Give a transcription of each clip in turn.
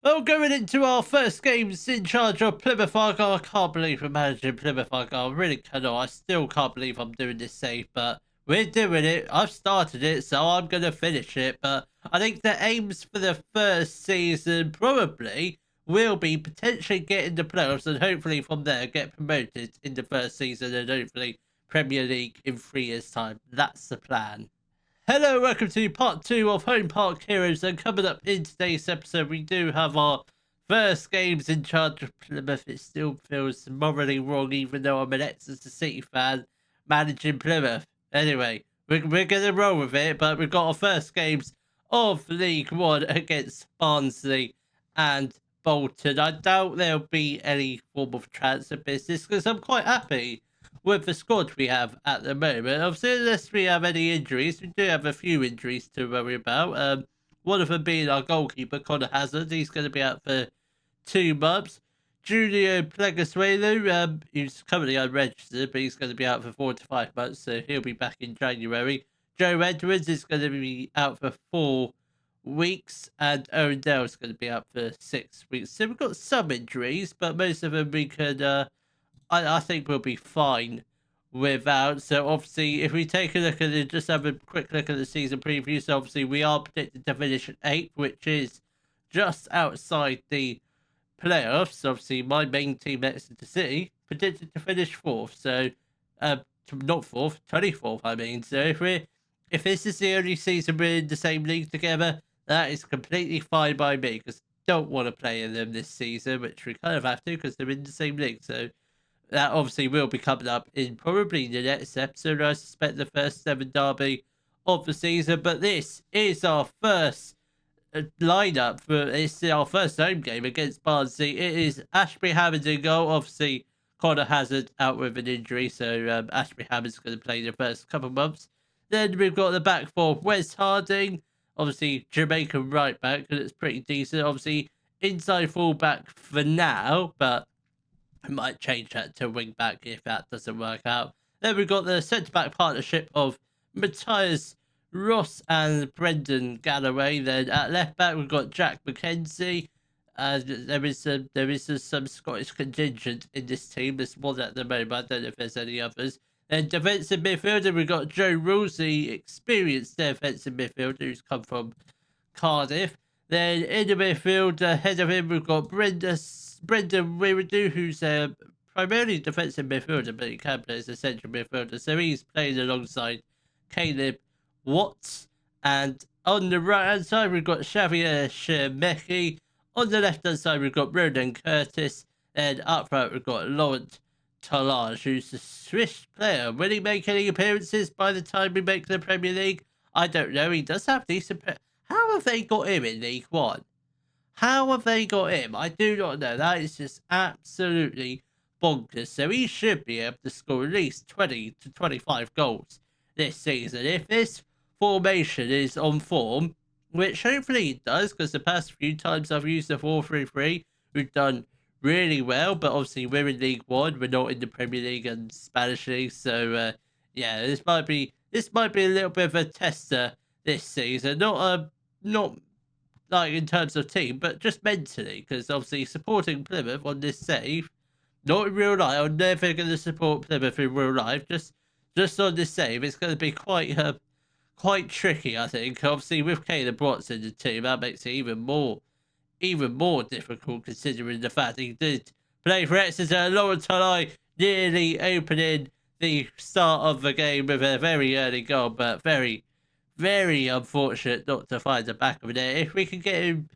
Well, going into our first games in charge of Plymouth Argyle, I can't believe we're managing Plymouth Argyle. I really cannot. I still can't believe I'm doing this save, but we're doing it. I've started it, so I'm going to finish it. But I think the aims for the first season probably will be potentially getting the playoffs and hopefully from there get promoted in the first season and hopefully Premier League in 3 years' time. That's the plan. Hello, welcome to part 2 of Home Park Heroes, and coming up in today's episode we do have our first games in charge of Plymouth. It still feels morally wrong even though I'm an Exeter City fan managing Plymouth. Anyway, we're going to roll with it, but we've got our first games of League 1 against Barnsley and Bolton. I doubt there'll be any form of transfer business because I'm quite happy with the squad we have at the moment. Obviously, unless we have any injuries, we do have a few injuries to worry about. One of them being our goalkeeper, Connor Hazard. He's going to be out for 2 months. Julio Pleguezuelo, who's currently unregistered, but he's going to be out for 4 to 5 months, so he'll be back in January. Joe Edwards is going to be out for 4 weeks, and Owen Dale's going to be out for 6 weeks. So we've got some injuries, but most of them we could I think we'll be fine without. So obviously, if we take a look at it, just have a quick look at the season preview. So obviously, we are predicted to finish at 8th, which is just outside the playoffs. Obviously, my main team, Exeter City, predicted to finish 4th. So, not 4th, 24th. I mean, so if this is the only season we're in the same league together, that is completely fine by me because don't want to play in them this season, which we kind of have to because they're in the same league. So that obviously will be coming up in probably the next episode. I suspect the first 7 derby of the season. But this is our first lineup for it's our first home game against Barnsley. It is Ashby Hammond in goal. Obviously, Connor Hazard out with an injury, so Ashby Hammond's going to play the first couple of months. Then we've got the back four, Wes Harding, obviously Jamaican right back, and it's pretty decent. Obviously, inside fullback for now, but I might change that to wing back if that doesn't work out. Then we've got the centre back partnership of Matthias Ross and Brendan Galloway. Then at left back we've got Jack McKenzie. There is some Scottish contingent in this team. There's one at the moment. I don't know if there's any others. Then defensive midfielder we've got Joe Rulsey, experienced defensive midfielder who's come from Cardiff. Then in the midfield, ahead of him, we've got Brendan Wiredu, who's primarily defensive midfielder, but he can play as a central midfielder. So he's playing alongside Caleb Watts. And on the right-hand side, we've got Xavier Shemeki. On the left-hand side, we've got Ronan Curtis. And up front, we've got Laurent Talage, who's a Swiss player. Will he make any appearances by the time we make the Premier League? I don't know. He does have decent... How have they got him in League One? How have they got him? I do not know. That is just absolutely bonkers. So he should be able to score at least 20 to 25 goals this season. If this formation is on form, which hopefully it does, because the past few times I've used the 4-3-3, we've done really well. But obviously we're in League One. We're not in the Premier League and Spanish League. So yeah, this might be a little bit of a tester this season. Not like in terms of team, but just mentally, because obviously supporting Plymouth on this save, not in real life. I'm never going to support Plymouth in real life. Just on this save, it's going to be quite tricky. I think. Obviously, with Caleb Watts in the team, that makes it even more difficult considering the fact he did play for Exeter. Laurent Talai nearly opening the start of the game with a very early goal, but very unfortunate not to find the back of it. If we can get him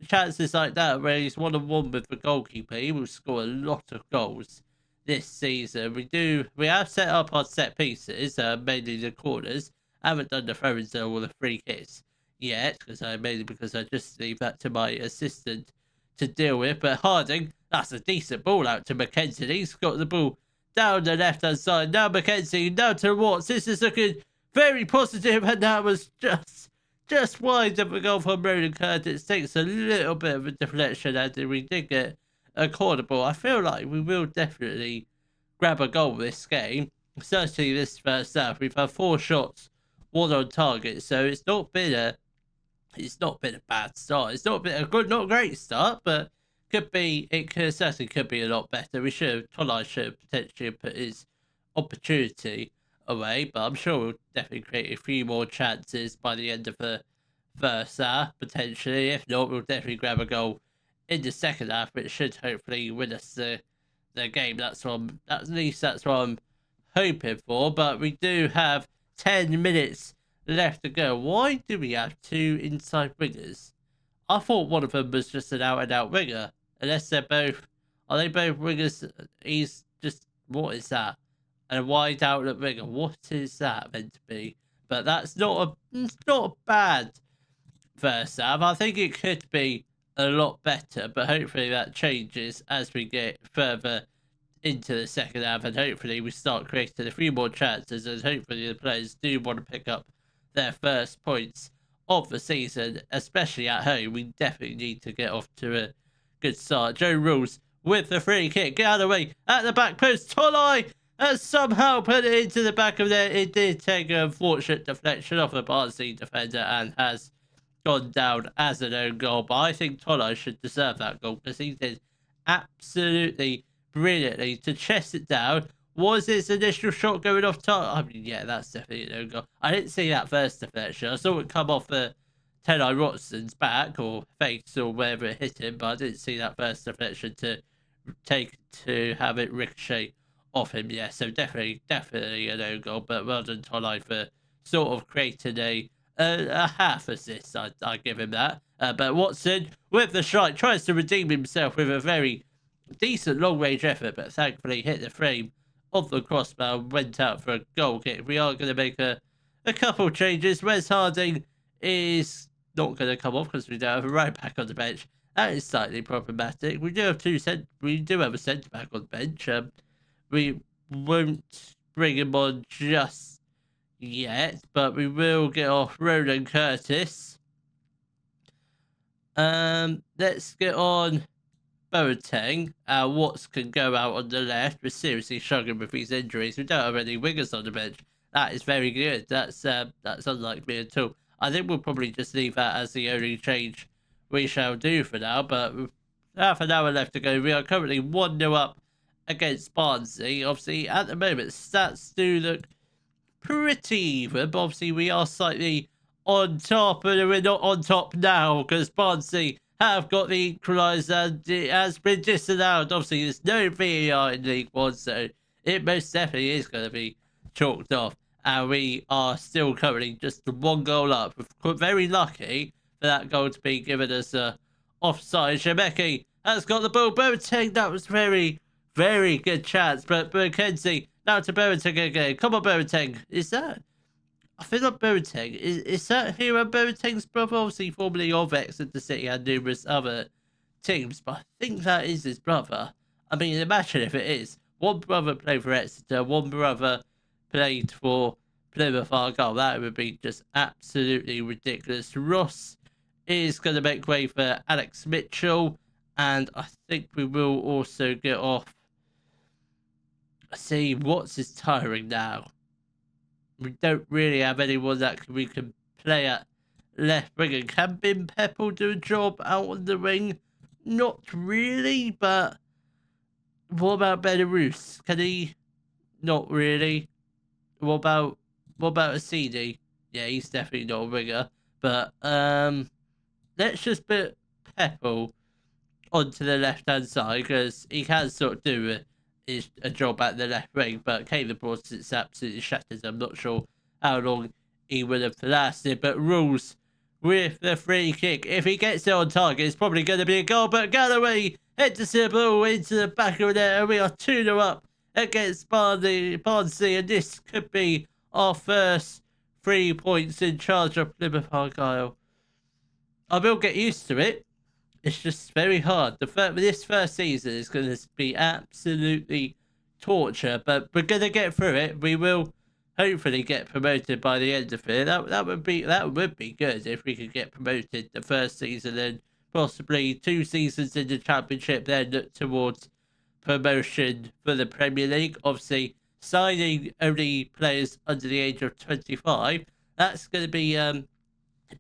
chances like that where he's 1-on-1 with the goalkeeper, he will score a lot of goals this season. We have set up our set pieces, mainly the corners. I haven't done the throw-ins or the free kicks yet, because I just leave that to my assistant to deal with. But Harding, that's a decent ball out to McKenzie. He's got the ball down the left-hand side. Now McKenzie, now to Watts. This is looking very positive, and that was just wide of a goal from Ronan Curtis. Takes a little bit of a deflection, and we did get a corner ball. I feel like we will definitely grab a goal this game. Certainly this first half, we've had 4 shots, 1 on target, so it's not been it's not been a bad start. It's not been a good, not great start, but certainly could be a lot better. Tolai should have potentially put his opportunity away, but I'm sure we'll definitely create a few more chances by the end of the first half, potentially. If not, we'll definitely grab a goal in the second half, which should hopefully win us the game. At least that's what I'm hoping for. But we do have 10 minutes left to go. Why do we have two inside wingers? I thought one of them was just an out-and-out winger. Unless are they both wingers? He's just, what is that? And a wide outlet winger. What is that meant to be? But it's not a bad first half. I think it could be a lot better, but hopefully that changes as we get further into the second half, and hopefully we start creating a few more chances, and hopefully the players do want to pick up their first points of the season, especially at home. We definitely need to get off to a good start. Joe Rules with the free kick. Get out of the way at the back post. Tolai has somehow put it into the back of there. It did take an unfortunate deflection off the Barnsley defender and has gone down as an own goal. But I think Tolai should deserve that goal because he did absolutely brilliantly to chest it down. Was his initial shot going off target? I mean, yeah, that's definitely an own goal. I didn't see that first deflection. I saw it come off Tenai Rotson's back or face or wherever it hit him, but I didn't see that first deflection to have it ricochet off him. Yeah, so definitely an own goal. But well done, Tolai, for sort of creating a half assist. I give him that. But Watson with the strike tries to redeem himself with a very decent long range effort, but thankfully hit the frame of the crossbar, went out for a goal kick. We are going to make a couple changes. Wes Harding is not going to come off because we don't have a right back on the bench. That is slightly problematic. We do have a centre back on the bench. We won't bring him on just yet, but we will get off Roland Curtis. Let's get on Boateng. Watts can go out on the left. We're seriously struggling with these injuries. We don't have any wingers on the bench. That is very good. That's unlike me at all. I think we'll probably just leave that as the only change we shall do for now. But with half an hour left to go, we are currently 1-0 up against Barnsley. Obviously, at the moment, stats do look pretty even, but obviously we are slightly on top, and we're not on top now because Barnsley have got the equaliser and it has been disallowed. Obviously, there's no VAR in League One, so it most definitely is going to be chalked off. And we are still currently just one goal up. We're very lucky for that goal to be given us offside. Shemeki has got the ball. Boateng, that was very, very good chance. But McKenzie, now to Boateng again. Come on, Boateng. I feel like Boateng. Is that Hero Boateng's brother? Obviously, formerly of Exeter City and numerous other teams, but I think that is his brother. I mean, imagine if it is. One brother played for Exeter, one brother played for Plymouth Argyle. That would be just absolutely ridiculous. Ross is going to make way for Alex Mitchell, and I think we will also get off. See, Watts is tiring now. We don't really have anyone that we can play at left wing. Can Bin Peppel do a job out on the wing? Not really, but what about Belarus? Can he? Not really. What about a CD? Yeah, he's definitely not a winger. But let's just put Peppel onto the left-hand side because he can sort of do a job at the left wing, but Caleb Broad is absolutely shattered. I'm not sure how long he would have lasted, but Rules with the free kick. If he gets it on target, it's probably going to be a goal, but Galloway heads the ball into the back of the net, and we are 2-0 up against Barnsley, and this could be our first 3 points in charge of Plymouth Argyle. I will get used to it. It's just very hard. This first season is going to be absolutely torture, but we're going to get through it. We will hopefully get promoted by the end of it. That would be good if we could get promoted the first season and possibly 2 seasons in the Championship, then look towards promotion for the Premier League. Obviously, signing only players under the age of 25. That's going to be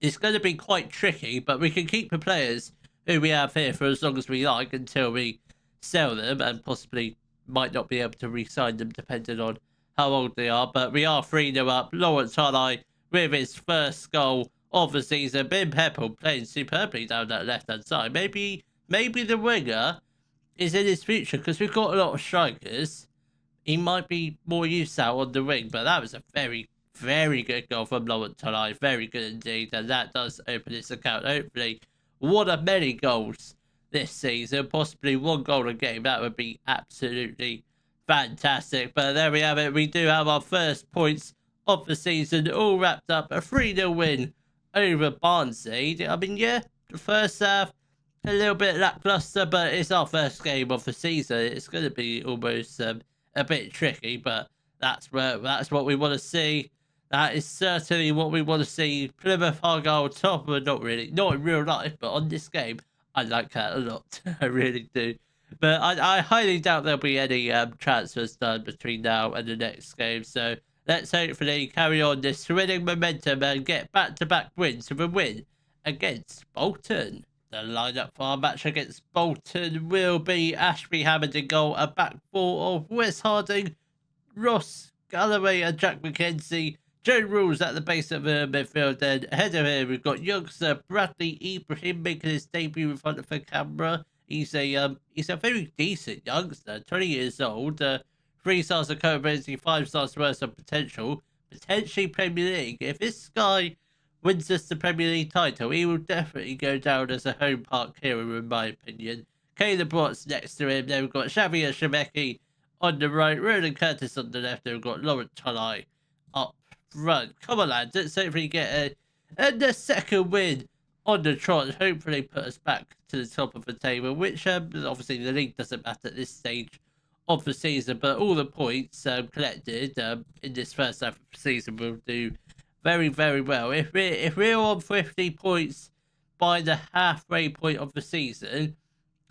it's going to be quite tricky, but we can keep the players who we have here for as long as we like until we sell them and possibly might not be able to re-sign them depending on how old they are. But we are 3-0 up. Lawrence Harley with his first goal of the season. Ben Pepple playing superbly down that left-hand side. Maybe the winger is in his future because we've got a lot of strikers. He might be more used out on the wing, but that was a very, very good goal from Lawrence Harley. Very good indeed, and that does open his account. Hopefully, one of many goals this season, possibly one goal a game. That would be absolutely fantastic. But there we have it. We do have our first points of the season all wrapped up. A 3-0 win over Barnsley. I mean, yeah, the first half a little bit lackluster, but it's our first game of the season. It's going to be almost a bit tricky, but that's what we want to see. That is certainly what we want to see. Plymouth Argyle top, but not really, not in real life, but on this game, I like that a lot. I really do. But I highly doubt there'll be any transfers done between now and the next game. So let's hopefully carry on this winning momentum and get back-to-back wins with a win against Bolton. The lineup for our match against Bolton will be Ashby Hammond in goal, a back four of Wes Harding, Ross Galloway and Jack McKenzie. Joe Rules at the base of the midfield. Then ahead of him, we've got youngster Bradley Ibrahim making his debut in front of the camera. He's a very decent youngster, 20 years old, 3 stars of capability, 5 stars worth of potential, potentially Premier League. If this guy wins us the Premier League title, he will definitely go down as a home park hero, in my opinion. Caleb Watts next to him. Then we've got Xavier Shemeki on the right, Ronan Curtis on the left. Then we've got Lawrence Tully up front. Come on, lads, let's hopefully get a second win on the trot. Hopefully put us back to the top of the table, which obviously the league doesn't matter at this stage of the season, but all the points collected in this first half of the season will do very, very well. If we're on 50 points by the halfway point of the season,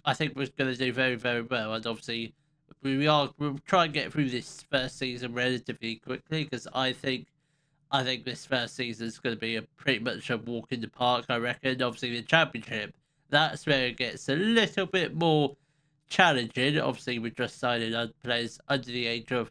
I think we're going to do very, very well. And obviously, we'll try and get through this first season relatively quickly, because I think this first season is going to be pretty much a walk in the park, I reckon. Obviously, the championship, that's where it gets a little bit more challenging. Obviously, we're just signing players under the age of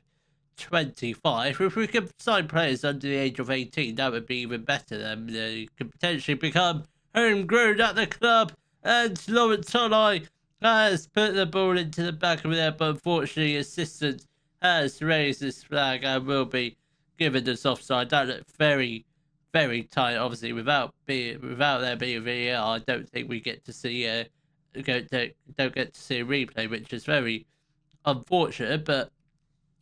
25. If we could sign players under the age of 18, that would be even better. Then they could potentially become homegrown at the club. And Lawrence Tully has put the ball into the back of the net, but unfortunately, assistant has raised his flag and will be given this offside. That looked very, very tight. Obviously, without there being a VAR, I don't think we get to see don't get to see a replay, which is very unfortunate. But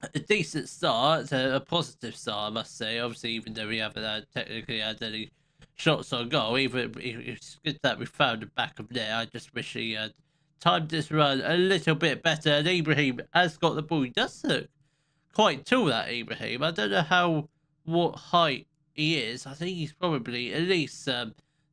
a decent start, a positive start, I must say. Obviously, even though we haven't technically had any shots on goal, it's good that we found the back of net. I just wish he had timed this run a little bit better. And Ibrahim has got the ball. He does look quite tall, that Ibrahim. I don't know what height he is. I think he's probably at least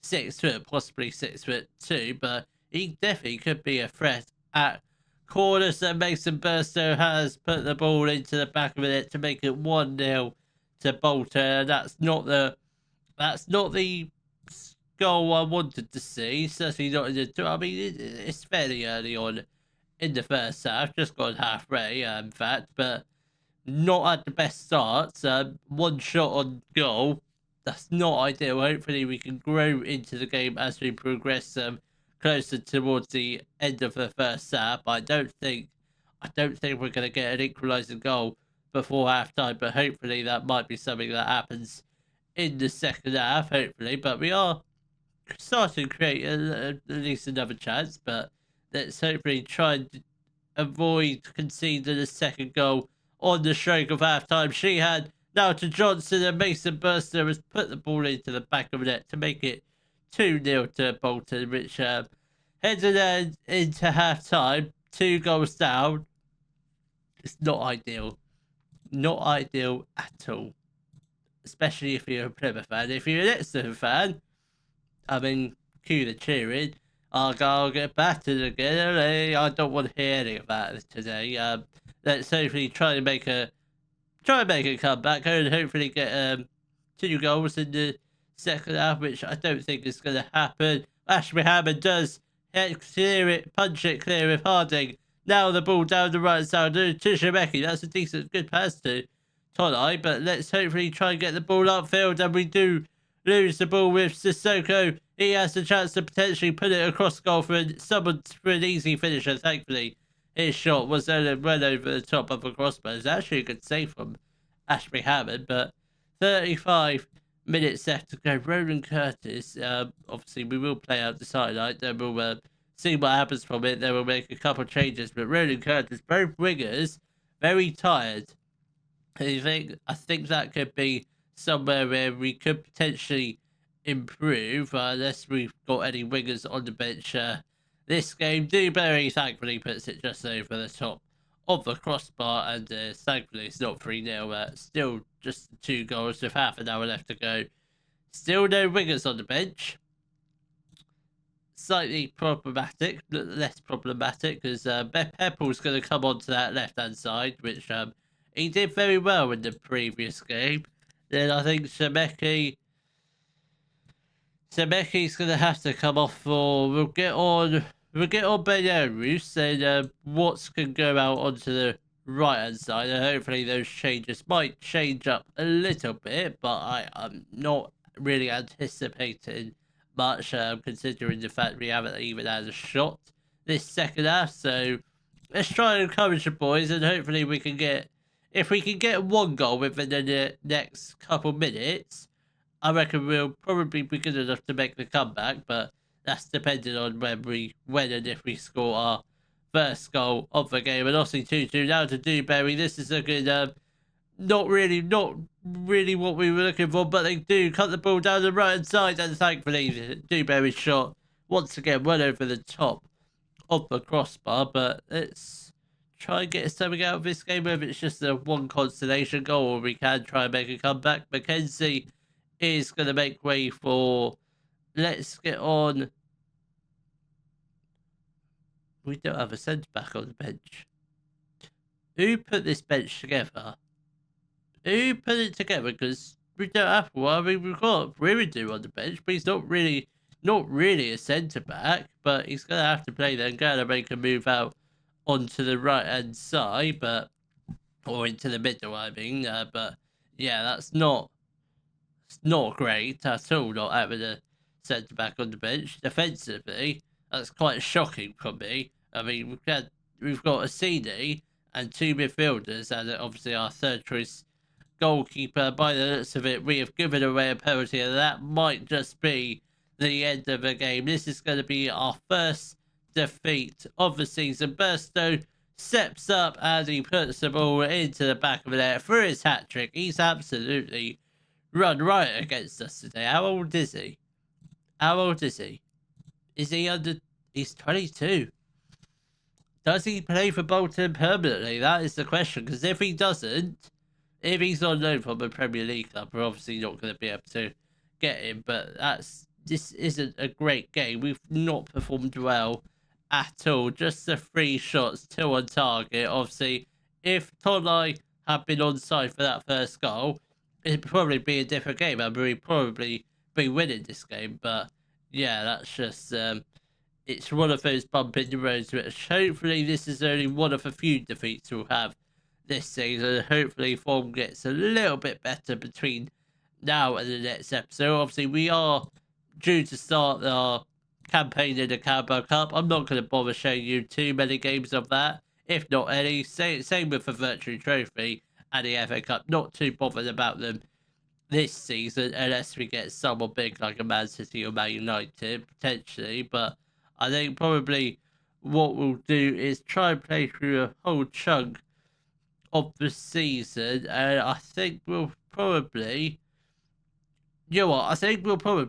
6 foot, possibly 6'2", but he definitely could be a threat at corners. And Mason Burstow has put the ball into the back of it to make it 1-0 to Bolton. That's not the goal I wanted to see. Certainly not in the. I mean, it's fairly early on in the first half, just gone halfway, in fact, but not at the best start. One shot on goal. That's not ideal. Hopefully, we can grow into the game as we progress closer towards the end of the first half. I don't think we're going to get an equalising goal before half time, but hopefully that might be something that happens in the second half. Hopefully, but we are starting to create at least another chance. But let's hopefully try and avoid conceding a second goal on the stroke of half time. Sheehan now to Johnson, and Mason Burster has put the ball into the back of the net to make it 2-0 to Bolton, which headed into half time, 2 goals down. It's not ideal. Not ideal at all. Especially if you're a Plymouth fan. If you're an Exeter fan, I mean, cue the cheering. Argyle get battered again. I don't want to hear any of that today. Let's hopefully try and make a comeback and hopefully get 2 goals in the second half, which I don't think is going to happen. Ashby Hammond does clear it, punch it clear with Harding. Now the ball down the right side to Shemeki. That's a decent, good pass to Tolai, but let's hopefully try and get the ball upfield, and we do lose the ball with Sissoko. He has the chance to potentially put it across goal for an easy finisher. Thankfully, his shot was well over the top of the crossbar. It's actually a good save from Ashby Hammond, but 35 minutes left to go. Roland Curtis, obviously we will play out the sideline, then we'll see what happens from it, then we'll make a couple of changes, but Roland Curtis, both wingers, very tired. I think that could be somewhere where we could potentially improve, unless we've got any wingers on the bench this game. Dewberry thankfully puts it just over the top of the crossbar, and thankfully it's not 3-0. Still just 2 goals with half an hour left to go. Still no wingers on the bench. Slightly problematic, but less problematic, because Peppel's going to come onto that left-hand side, which he did very well in the previous game. Then I think Shemeki's going to have to come off for... We'll get on Belarus, and Watts can go out onto the right-hand side, and hopefully those changes might change up a little bit, but I'm not really anticipating much, considering the fact we haven't even had a shot this second half. So let's try and encourage the boys, and hopefully we can get... If we can get 1 goal within the next couple minutes, I reckon we'll probably be good enough to make the comeback, but that's depending on when and if we score our first goal of the game. And obviously 2-2 now to Dewberry. This is a good, not really what we were looking for, but they do cut the ball down the right-hand side, and thankfully Dewberry's shot once again went over the top of the crossbar. But let's try and get something out of this game, whether it's just a 1 consolation goal or we can try and make a comeback. Mackenzie is going to make way for... Let's get on... We don't have a centre-back on the bench. Who put this bench together? Who put it together? Because we don't have one. I mean, we've got Rividu on the bench, but he's not really a centre-back, but he's going to have to play then. Going to make a move out onto the right-hand side, or into the middle, I mean. But yeah, that's not great at all, not having a centre-back on the bench. Defensively, that's quite shocking for me. I mean, we've got a CD and 2 midfielders, and obviously our third choice goalkeeper. By the looks of it, we have given away a penalty, and that might just be the end of the game. This is going to be our first defeat of the season. Burstow steps up and he puts the ball into the back of the net for his hat-trick. He's absolutely run right against us today. How old is he? Is he under... He's 22. Does he play for Bolton permanently? That is the question, because if he doesn't, if he's on loan from a Premier League club, we're obviously not going to be able to get him. But this isn't a great game. We've not performed well at all. Just the 3 shots, 2 on target. Obviously, if Tolai had been onside for that first goal, it'd probably be a different game, and we'd probably be winning this game. But yeah, that's just it's one of those bump in the roads, which hopefully this is only one of a few defeats we'll have this season. Hopefully form gets a little bit better between now and the next episode. Obviously, we are due to start our campaign in the Carabao Cup. I'm not going to bother showing you too many games of that, if not any. Same with the Virtue Trophy and the FA Cup. Not too bothered about them this season, unless we get someone big like a Man City or Man United, potentially. But I think probably what we'll do is try and play through a whole chunk of the season, and I think we'll probably... You know what?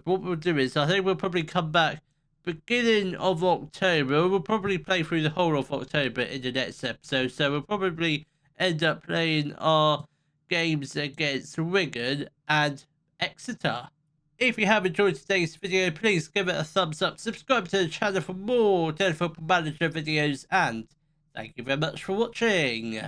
What we'll do is, I think we'll probably come back beginning of October. We'll probably play through the whole of October in the next episode. So we'll probably end up playing our games against Wigan and Exeter. If you have enjoyed today's video, please give it a thumbs up, subscribe to the channel for more Football Manager videos, and thank you very much for watching.